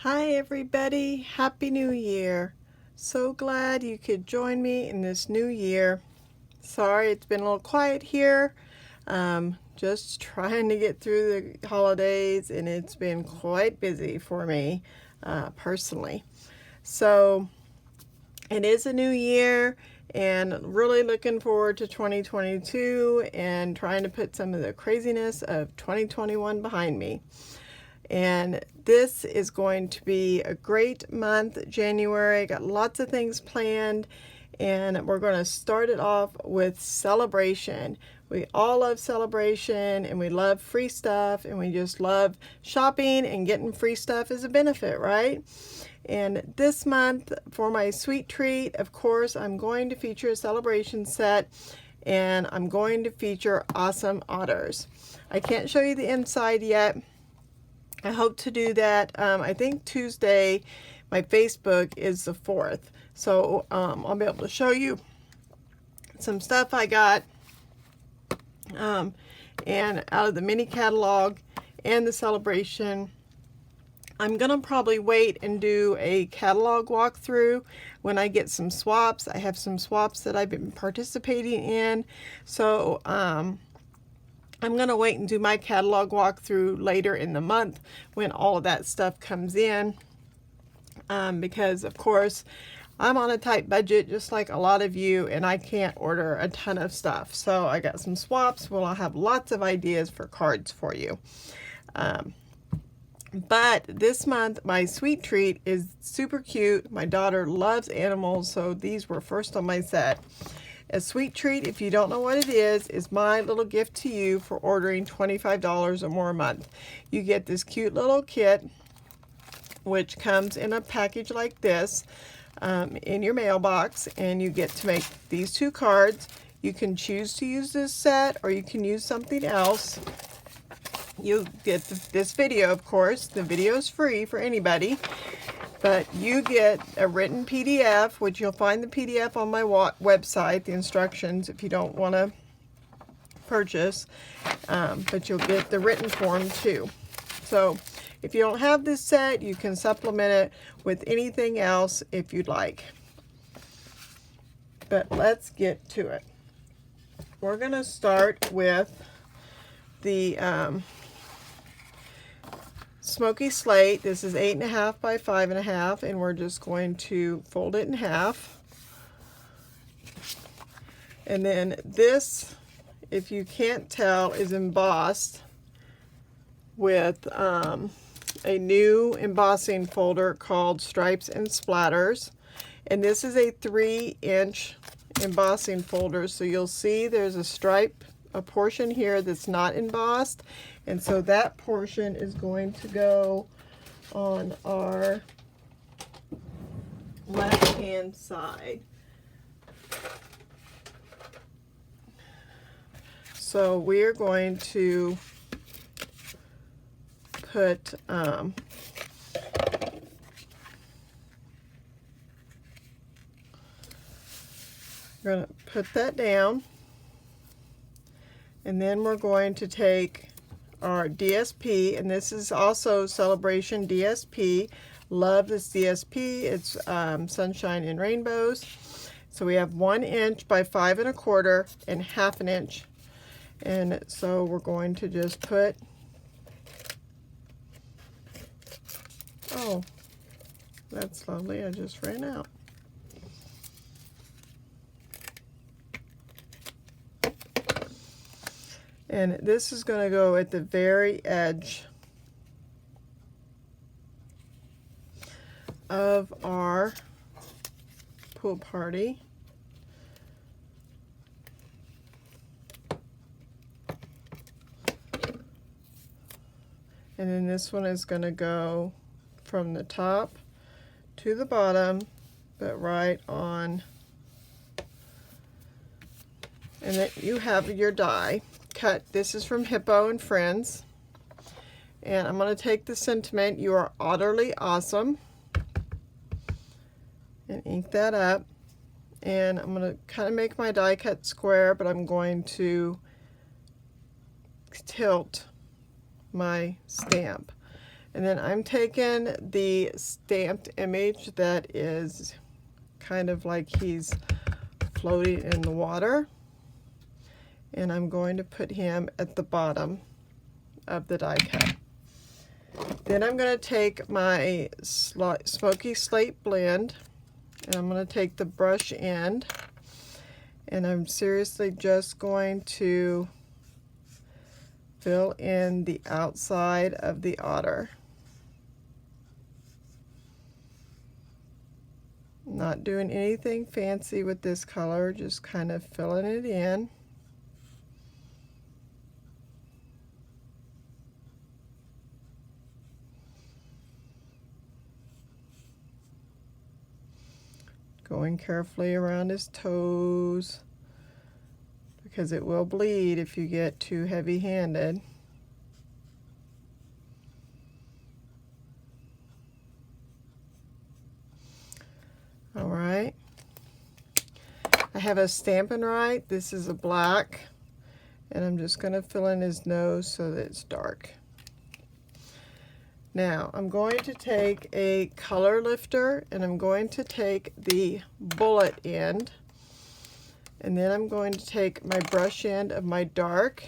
Hi everybody, Happy New Year. So glad you could join me in this new year. Sorry it's been a little quiet here. Just trying to get through the holidays, and it's been quite busy for me personally. So it is a new year and really looking forward to 2022 and trying to put some of the craziness of 2021 behind me. And this is going to be a great month, January. Got lots of things planned, and we're going to start it off with celebration. We all love celebration, and we love free stuff, and we just love shopping, and getting free stuff is a benefit, right? And this month, for my sweet treat, of course, I'm going to feature a celebration set, and I'm going to feature awesome Otters. I can't show you the inside yet. I hope to do that. I think Tuesday, my Facebook is the 4th. So I'll be able to show you some stuff I got and out of the mini catalog and the celebration. I'm going to probably wait and do a catalog walkthrough when I get some swaps. I have some swaps that I've been participating in. So I'm going to wait and do my catalog walkthrough later in the month when all of that stuff comes in, because of course I'm on a tight budget just like a lot of you, and I can't order a ton of stuff. So I got some swaps. Well, I'll have lots of ideas for cards for you. But this month my sweet treat is super cute. My daughter loves animals, so these were first on my set. A sweet treat, if you don't know what it is my little gift to you for ordering $25 or more a month. You get this cute little kit, which comes in a package like this in your mailbox, and you get to make these two cards. You can choose to use this set, or you can use something else. You get this video, of course. The video is free for anybody. But you get a written PDF, which you'll find the PDF on my website, the instructions, if you don't want to purchase. But you'll get the written form too. So if you don't have this set, you can supplement it with anything else if you'd like. But let's get to it. We're going to start with the Smoky Slate. This is 8.5 by 5.5, and we're just going to fold it in half. And then this, if you can't tell, is embossed with a new embossing folder called Stripes and Splatters. And this is a 3-inch embossing folder, so you'll see there's a portion here that's not embossed, and so that portion is going to go on our left hand side. So we're going to put we're going to put that down. And then we're going to take our DSP, and this is also Celebration DSP. Love this DSP. It's Sunshine and Rainbows. So we have 1 inch by 5 1/4 and 1/2 inch. And so we're going to just put, oh, that's lovely. I just ran out. And this is going to go at the very edge of our pool party. And then this one is going to go from the top to the bottom, but right on. And then you have your die cut. This is from Hippo and Friends, and I'm going to take the sentiment, "You are utterly awesome," and ink that up. And I'm going to kind of make my die cut square, but I'm going to tilt my stamp. And then I'm taking the stamped image that is kind of like he's floating in the water, and I'm going to put him at the bottom of the die cut. Then I'm going to take my Smoky Slate blend, and I'm going to take the brush end, and I'm seriously just going to fill in the outside of the otter. Not doing anything fancy with this color, just kind of filling it in. Going carefully around his toes, because it will bleed if you get too heavy-handed. All right. I have a Stampin' Right. This is a black, and I'm just going to fill in his nose so that it's dark. Now I'm going to take a color lifter, and I'm going to take the bullet end, and then I'm going to take my brush end of my dark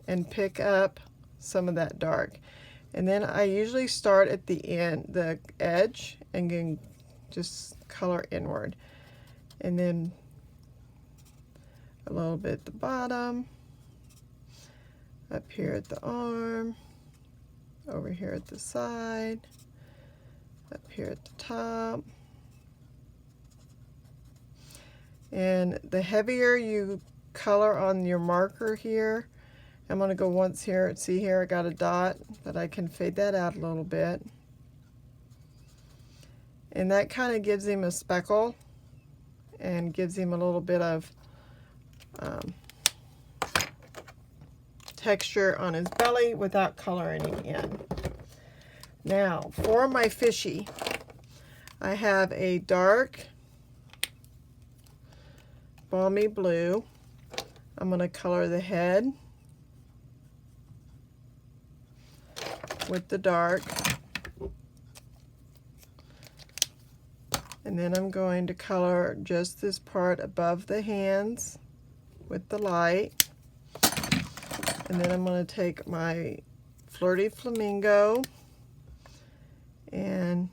and pick up some of that dark. And then I usually start at the end, the edge, and then just color inward. And then a little bit at the bottom, up here at the arm, over here at the side, up here at the top. And the heavier you color on your marker here, I'm going to go once here. See here, I got a dot, but I can fade that out a little bit. And that kind of gives him a speckle and gives him a little bit of texture on his belly without coloring him in. Now, for my fishy, I have a dark balmy blue. I'm going to color the head with the dark. And then I'm going to color just this part above the hands with the light. And then I'm going to take my Flirty Flamingo, and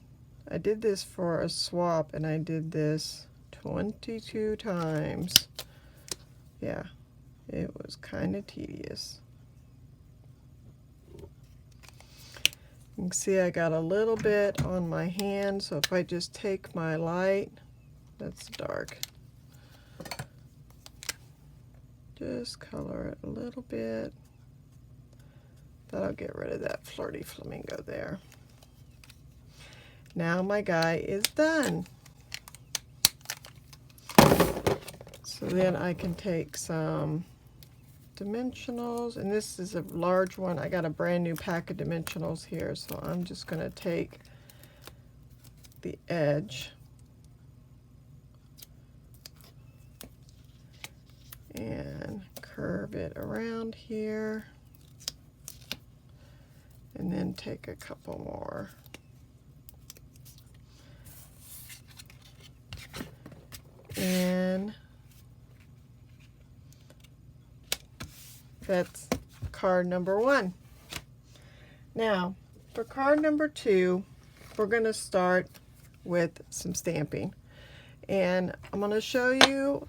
I did this for a swap, and I did this 22 times. Yeah, it was kind of tedious. You can see I got a little bit on my hand, so if I just take my light, that's dark, just color it a little bit. That'll get rid of that Flirty Flamingo there. Now my guy is done. So then I can take some dimensionals, and this is a large one. I got a brand new pack of dimensionals here, so I'm just going to take the edge and curve it around here, and then take a couple more. And that's card number 1. Now, for card number 2, we're going to start with some stamping. And I'm going to show you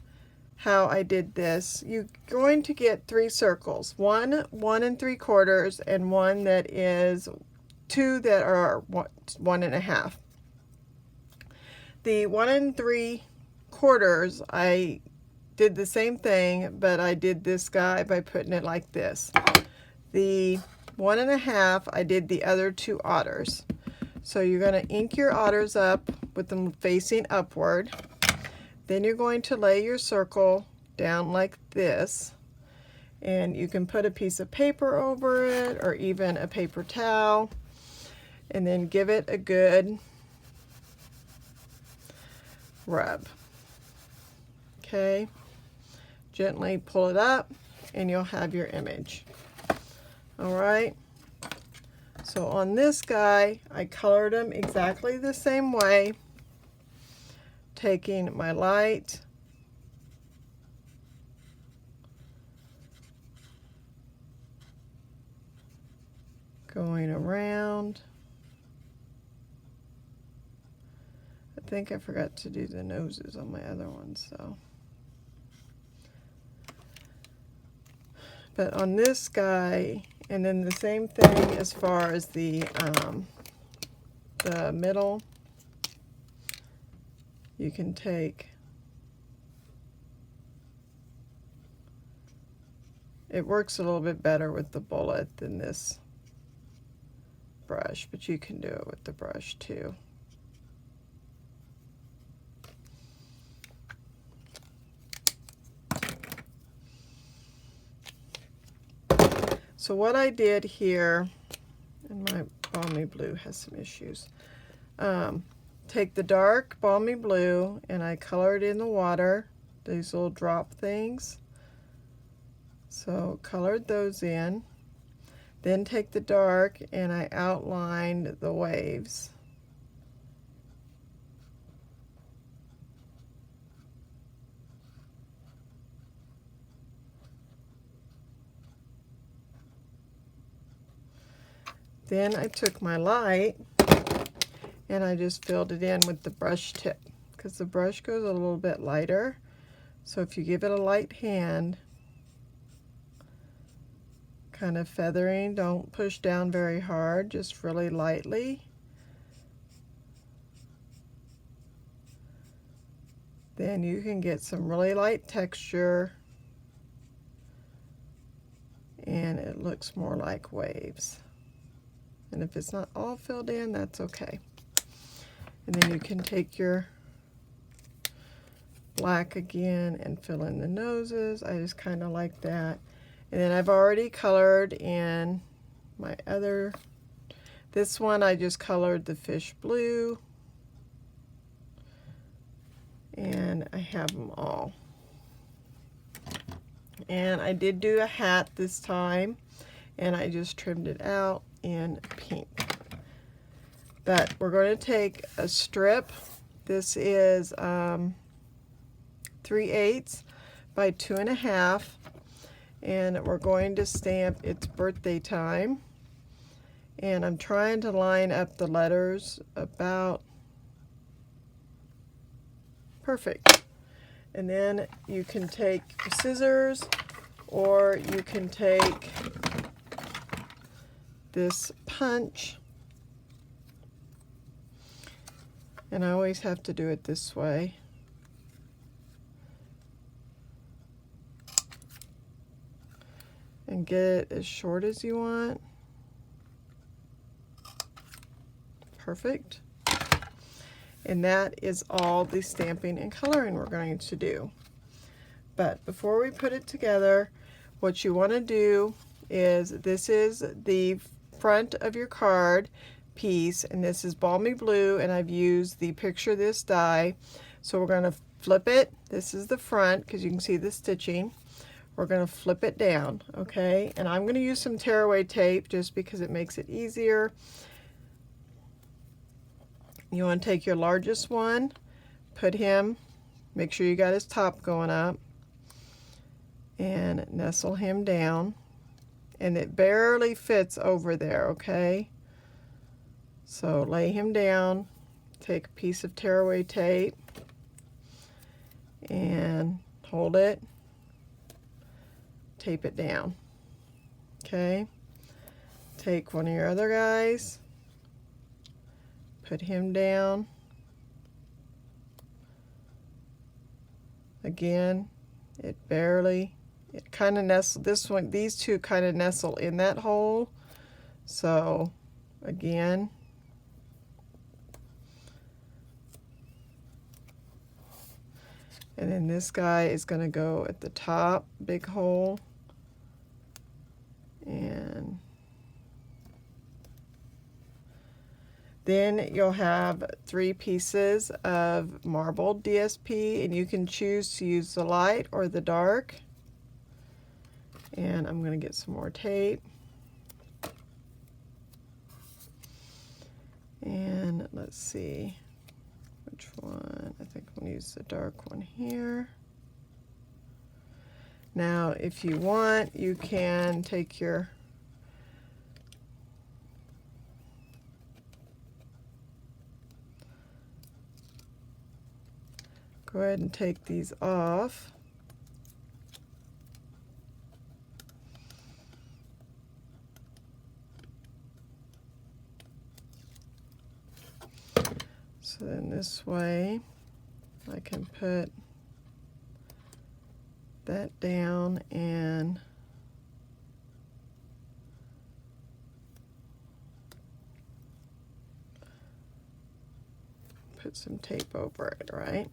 how I did this. You're going to get 3 circles, one 1 3/4, and one that is 2 that are 1 1/2. The 1 3/4, I did the same thing, but I did this guy by putting it like this. The 1 1/2, I did the other 2 otters. So you're going to ink your otters up with them facing upward. Then you're going to lay your circle down like this, and you can put a piece of paper over it or even a paper towel, and then give it a good rub. Okay, gently pull it up and you'll have your image. All right, So on this guy, I colored him exactly the same way, taking my light, going around. I think I forgot to do the noses on my other ones, so. But on this guy, and then the same thing as far as the middle, you can take, it works a little bit better with the bullet than this brush, but you can do it with the brush too. So what I did here, and my balmy blue has some issues, take the dark balmy blue and I colored in the water, these little drop things. So colored those in. Then take the dark and I outlined the waves. Then I took my light and I just filled it in with the brush tip, because the brush goes a little bit lighter. So if you give it a light hand, kind of feathering, don't push down very hard, just really lightly. Then you can get some really light texture and it looks more like waves. And if it's not all filled in, that's okay. And then you can take your black again and fill in the noses. I just kind of like that. And then I've already colored in my other, this one I just colored the fish blue. And I have them all. And I did do a hat this time, and I just trimmed it out in pink. But we're going to take a strip. This is 3/8 by 2.5, and we're going to stamp It's Birthday Time. And I'm trying to line up the letters about perfect. And then you can take scissors, or you can take this punch. And I always have to do it this way. And get it as short as you want. Perfect. And that is all the stamping and coloring we're going to do. But before we put it together, what you want to do is, this is the front of your card piece, and this is balmy blue, and I've used the Picture This die. So we're going to flip it. This is the front, because you can see the stitching. We're going to flip it down, okay? And I'm going to use some tearaway tape just because it makes it easier. You want to take your largest one, put him, make sure you got his top going up, and nestle him down. And it barely fits over there, okay? So lay him down, take a piece of tearaway tape, and hold it, tape it down, okay? Take one of your other guys, put him down. Again, it kind of nestles, these two kind of nestle in that hole. So again, and then this guy is going to go at the top, big hole. And then you'll have 3 pieces of marbled DSP, and you can choose to use the light or the dark. And I'm going to get some more tape. And let's see which one. I think I'm going to use the dark one here. Now, if you want, you can take your go ahead and take these off. So then this way I can put that down and put some tape over it, right?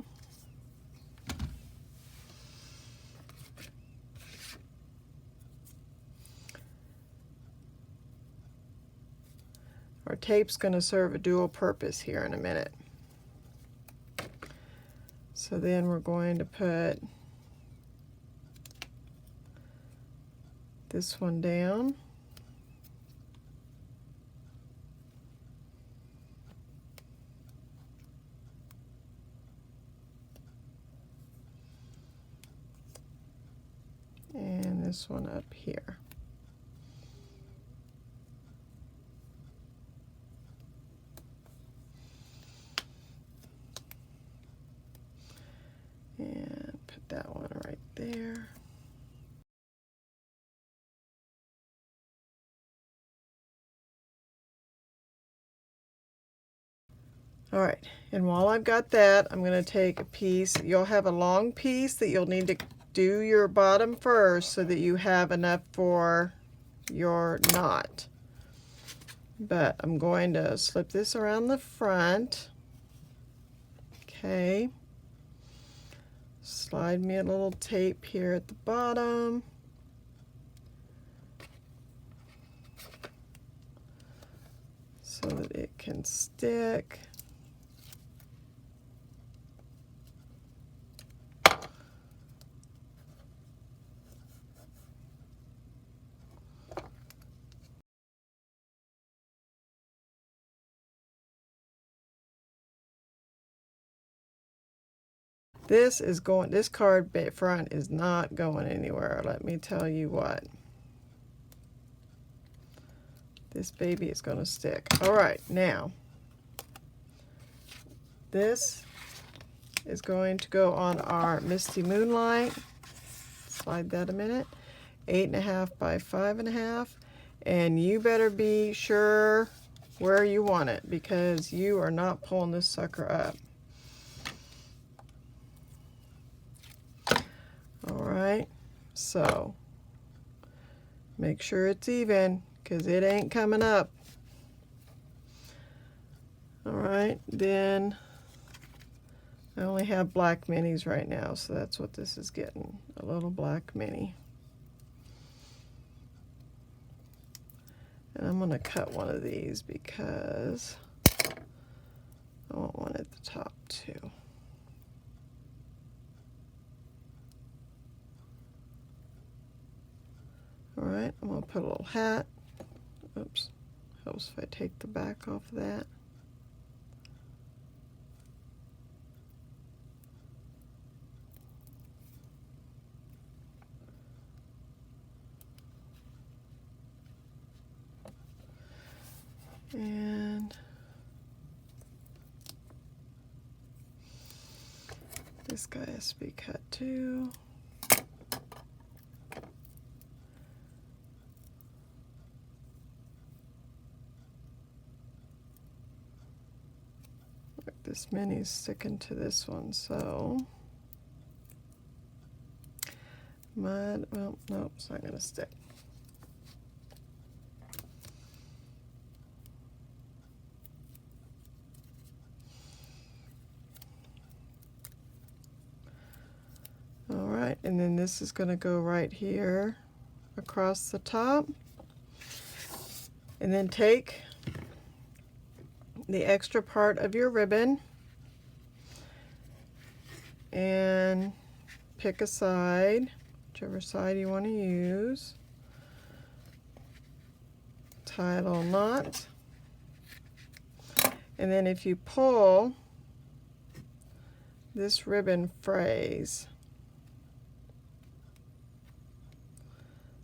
Our tape's going to serve a dual purpose here in a minute. So then we're going to put this one down. And this one up here. And put that one right there. All right, and while I've got that, I'm going to take a piece. You'll have a long piece that you'll need to do your bottom first so that you have enough for your knot. But I'm going to slip this around the front. Okay. Slide me a little tape here at the bottom. So that it can stick. This card front is not going anywhere, let me tell you what. This baby is going to stick. All right, now, this is going to go on our Misty Moonlight. Slide that a minute. 8.5 by 5.5. And you better be sure where you want it because you are not pulling this sucker up. All right, so make sure it's even because it ain't coming up. All right, then I only have black minis right now, so that's what this is getting, a little black mini. And I'm going to cut one of these because I want one at the top too. All right, I'm going to put a little hat. Oops, helps if I take the back off of that. And this guy has to be cut too. This mini's sticking to this one, so well, nope, it's not gonna stick. All right, and then this is gonna go right here across the top, and then take the extra part of your ribbon and pick a side, whichever side you want to use. Tie a little knot, And then if you pull, this ribbon frays.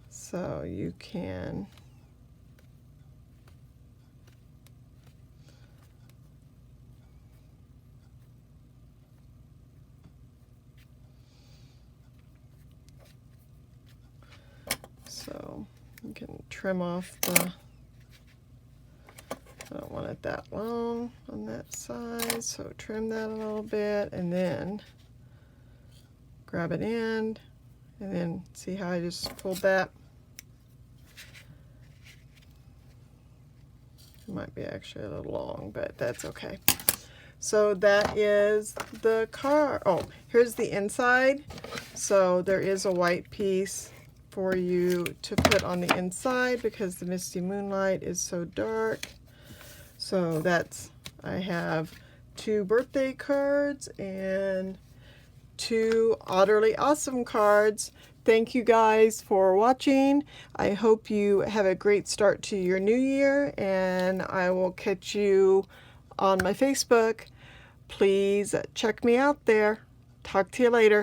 So you can you can trim off the, I don't want it that long on that side, so trim that a little bit and then grab an end and then see how I just pulled that? It might be actually a little long, but that's okay. So that is the car. Oh, here's the inside. So there is a white piece for you to put on the inside because the misty moonlight is so dark. So that's, I have 2 birthday cards and 2 Otterly Awesome cards. Thank you guys for watching. I hope you have a great start to your new year, and I will catch you on my Facebook. Please check me out there. Talk to you later.